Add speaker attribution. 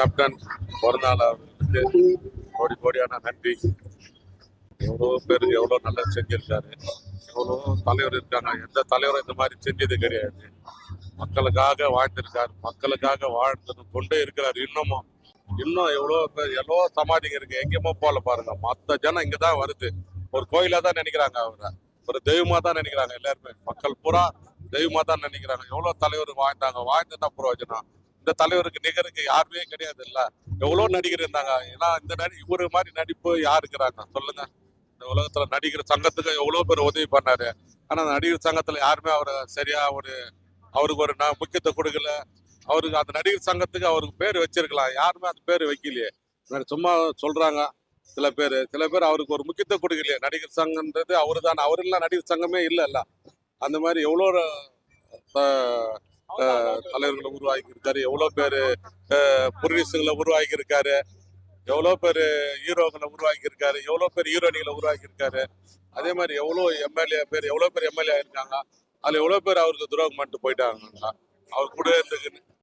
Speaker 1: Captain பிறந்தநாள் அவர்களுக்கு கோடி கோடியான நன்றி. எவ்வளோ பேருக்கு எவ்வளோ நல்லா செஞ்சிருக்காரு. எவ்வளோ தலைவர் இருக்காங்க. எந்த தலைவரும் இந்த மாதிரி செஞ்சது கிடையாது. மக்களுக்காக வாழ்ந்திருக்காரு. மக்களுக்காக வாழ்ந்து கொண்டே இருக்கிறார். இன்னும் எவ்வளோ பேர் எவ்வளோ சமாதிங்க இருக்கு. எங்கேயுமோ போல பாருங்க. மற்ற ஜனம் இங்கே தான் வருது. ஒரு கோயிலா தான் நினைக்கிறாங்க. அவரை ஒரு தெய்வமா தான் நினைக்கிறாங்க. எல்லாருமே மக்கள் பூரா தெய்வமா தான் நினைக்கிறாங்க. எவ்வளோ தலைவர் வாழ்ந்தாங்க. வாழ்ந்துன்னா பிரயோஜனம். இந்த தலைவருக்கு நிகருக்கு யாருமே கிடையாது. இல்ல எவ்வளோ நடிகர் இருந்தாங்க. ஏன்னா இந்த இவரு மாதிரி நடிப்பு யாரு இருக்கிறாங்க சொல்லுங்க. இந்த உலகத்துல நடிகர் சங்கத்துக்கு எவ்வளவு பேர் உதவி பண்ணாரு. ஆனா நடிகர் சங்கத்துல யாருமே அவரை சரியா அவருக்கு ஒரு முக்கியத்துவம் கொடுக்கல. அவருக்கு அந்த நடிகர் சங்கத்துக்கு அவருக்கு பேர் வச்சிருக்கலாம். யாருமே அந்த பேர் வைக்கலையே. சும்மா சொல்றாங்க சில பேர் அவருக்கு ஒரு முக்கியத்துவம் கொடுக்கலையே. நடிகர் சங்கம்ன்றது அவரு தான். அவரு இல்ல நடிகர் சங்கமே இல்ல. அந்த மாதிரி எவ்வளோ தலைவர்களை உருவாக்கி இருக்காரு. எவ்வளவு பேரு புரிசுகளை உருவாக்கி இருக்காரு. எவ்வளவு பேர் ஹீரோக்களை உருவாக்கி இருக்காரு. எவ்வளவு பேர் ஹீரோயினிகளை உருவாக்கி இருக்காரு. அதே மாதிரி எவ்வளவு பேர் எம்எல்ஏ இருக்காங்க. அதுல எவ்வளவு பேர் அவருக்கு துரோகம் பண்ணிட்டு போயிட்டாங்க. அவர் கூட இருந்து